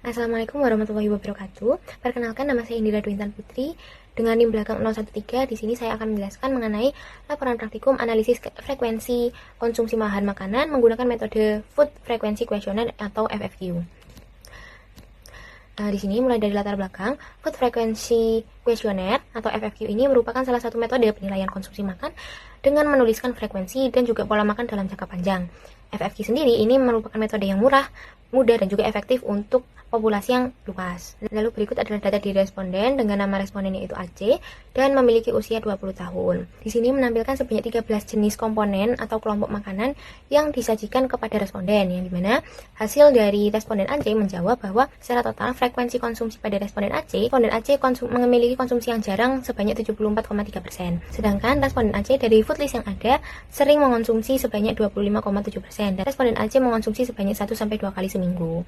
Assalamualaikum warahmatullahi wabarakatuh. Perkenalkan, nama saya Indira Dwintan Putri dengan NIM belakang 013. Di sini saya akan menjelaskan mengenai laporan praktikum analisis frekuensi konsumsi bahan makanan menggunakan metode Food Frequency Questionnaire atau FFQ. Di sini mulai dari latar belakang, Food Frequency Questionnaire atau FFQ ini merupakan salah satu metode penilaian konsumsi makan dengan menuliskan frekuensi dan juga pola makan dalam jangka panjang. FFQ sendiri ini merupakan metode yang murah, mudah, dan juga efektif untuk populasi yang luas. Lalu berikut adalah data di responden dengan nama responden yaitu AC dan memiliki usia 20 tahun. Di sini menampilkan sebanyak 13 jenis komponen atau kelompok makanan yang disajikan kepada responden, yang dimana hasil dari responden AC menjawab bahwa secara total frekuensi konsumsi pada responden AC memiliki konsumsi yang jarang sebanyak 74,3%. Sedangkan responden AC dari food list yang ada sering mengonsumsi sebanyak 25,7% dan responden AC mengonsumsi sebanyak 1-2 kali seminggu.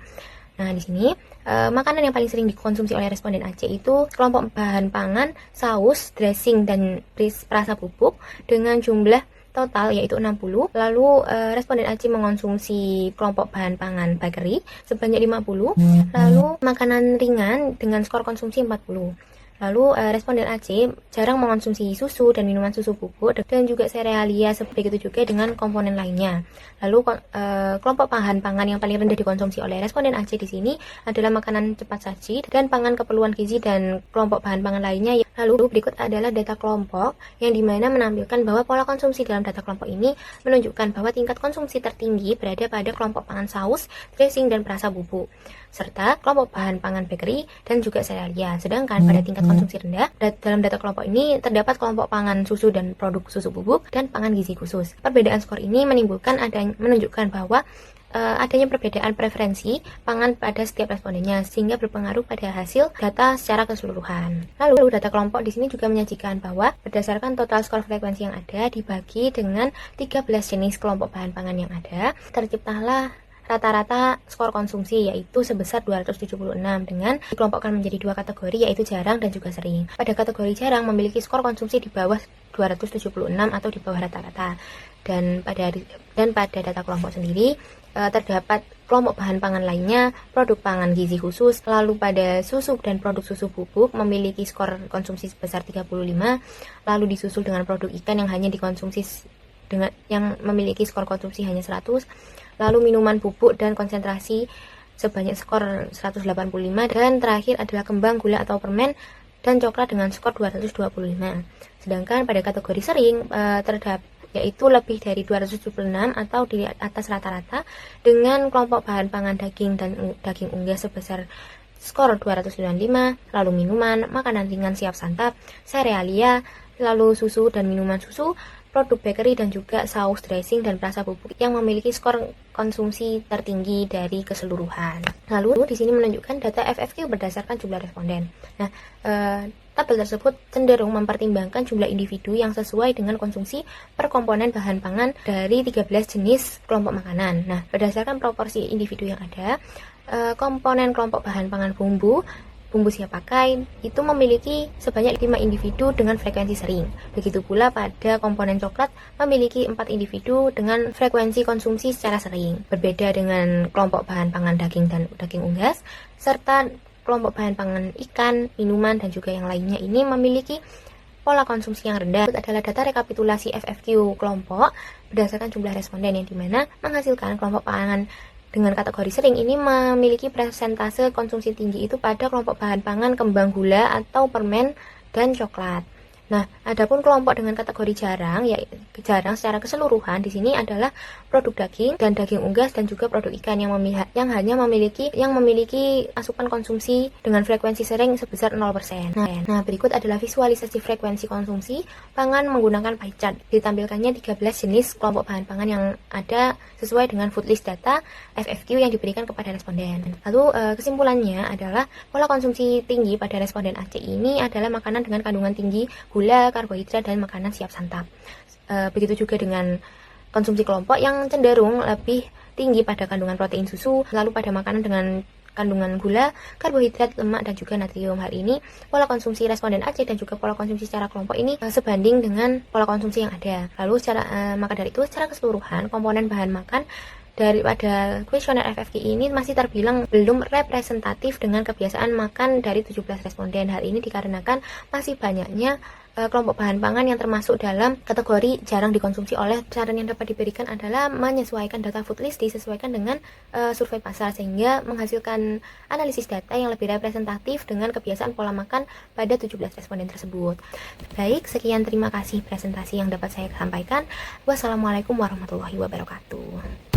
Nah, di sini makanan yang paling sering dikonsumsi oleh responden AC itu kelompok bahan pangan, saus, dressing, dan perasa bubuk dengan jumlah total yaitu 60. Lalu responden AC mengonsumsi kelompok bahan pangan bakery sebanyak 50. Lalu makanan ringan dengan skor konsumsi 40. Lalu responden AC jarang mengonsumsi susu dan minuman susu bubuk dan juga serealia, begitu juga dengan komponen lainnya. Lalu kelompok bahan pangan yang paling rendah dikonsumsi oleh responden AC di sini adalah makanan cepat saji dan pangan keperluan gizi dan kelompok bahan pangan lainnya. Lalu berikut adalah data kelompok yang dimana menampilkan bahwa pola konsumsi dalam data kelompok ini menunjukkan bahwa tingkat konsumsi tertinggi berada pada kelompok pangan saus, dressing, dan perasa bubuk, serta kelompok bahan pangan bakery dan juga serealia. Sedangkan pada tingkat konsumsi rendah, dalam data kelompok ini terdapat kelompok pangan susu dan produk susu bubuk dan pangan gizi khusus. Perbedaan skor ini menunjukkan bahwa adanya perbedaan preferensi pangan pada setiap respondennya sehingga berpengaruh pada hasil data secara keseluruhan. Lalu data kelompok di sini juga menyajikan bahwa berdasarkan total skor frekuensi yang ada dibagi dengan 13 jenis kelompok bahan pangan yang ada, terciptalah rata-rata skor konsumsi yaitu sebesar 276 dengan dikelompokkan menjadi dua kategori yaitu jarang dan juga sering. Pada kategori jarang memiliki skor konsumsi di bawah 276 atau di bawah rata-rata. Dan pada data kelompok sendiri terdapat kelompok bahan pangan lainnya, produk pangan gizi khusus. Lalu pada susu dan produk susu bubuk memiliki skor konsumsi sebesar 35, lalu disusul dengan produk ikan yang hanya dikonsumsi yang memiliki skor konsumsi hanya 100. Lalu minuman bubuk dan konsentrasi sebanyak skor 185, dan terakhir adalah kembang, gula atau permen, dan coklat dengan skor 225. Sedangkan pada kategori sering terdapat yaitu lebih dari 276 atau di atas rata-rata dengan kelompok bahan pangan daging dan daging unggas sebesar skor 295, lalu minuman, makanan ringan siap santap, serealia, lalu susu dan minuman susu, produk bakery dan juga saus, dressing, dan perasa bubuk yang memiliki skor konsumsi tertinggi dari keseluruhan. Lalu di sini menunjukkan data FFQ berdasarkan jumlah responden. Nah, tabel tersebut cenderung mempertimbangkan jumlah individu yang sesuai dengan konsumsi per komponen bahan pangan dari 13 jenis kelompok makanan. Nah, berdasarkan proporsi individu yang ada, komponen kelompok bahan pangan bumbu siap pakai itu memiliki sebanyak 5 individu dengan frekuensi sering. Begitu pula pada komponen coklat memiliki 4 individu dengan frekuensi konsumsi secara sering. Berbeda dengan kelompok bahan pangan daging dan daging unggas, serta kelompok bahan pangan ikan, minuman, dan juga yang lainnya ini memiliki pola konsumsi yang rendah. Itu adalah data rekapitulasi FFQ kelompok berdasarkan jumlah responden yang dimana menghasilkan kelompok pangan dengan kategori sering ini memiliki persentase konsumsi tinggi itu pada kelompok bahan pangan kembang gula atau permen dan coklat. Nah, adapun kelompok dengan kategori jarang, yaitu jarang secara keseluruhan di sini adalah produk daging dan daging unggas dan juga produk ikan yang hanya memiliki asupan konsumsi dengan frekuensi sering sebesar 0%. Nah, berikut adalah visualisasi frekuensi konsumsi pangan menggunakan pie chart. Ditampilkannya 13 jenis kelompok bahan pangan yang ada sesuai dengan food list data FFQ yang diberikan kepada responden. Lalu kesimpulannya adalah pola konsumsi tinggi pada responden AC ini adalah makanan dengan kandungan tinggi gula, karbohidrat, dan makanan siap santap. Begitu juga dengan konsumsi kelompok yang cenderung lebih tinggi pada kandungan protein susu, lalu pada makanan dengan kandungan gula, karbohidrat, lemak, dan juga natrium. Hal ini pola konsumsi responden AC dan juga pola konsumsi secara kelompok ini sebanding dengan pola konsumsi yang ada. Lalu maka dari itu secara keseluruhan komponen bahan makan daripada kuesioner FFQ ini masih terbilang belum representatif dengan kebiasaan makan dari 17 responden. Hal ini dikarenakan masih banyaknya kelompok bahan pangan yang termasuk dalam kategori jarang dikonsumsi. Oleh saran yang dapat diberikan adalah menyesuaikan data food list disesuaikan dengan survei pasar, sehingga menghasilkan analisis data yang lebih representatif dengan kebiasaan pola makan pada 17 responden tersebut. Baik, sekian, terima kasih presentasi yang dapat saya sampaikan. Wassalamualaikum warahmatullahi wabarakatuh.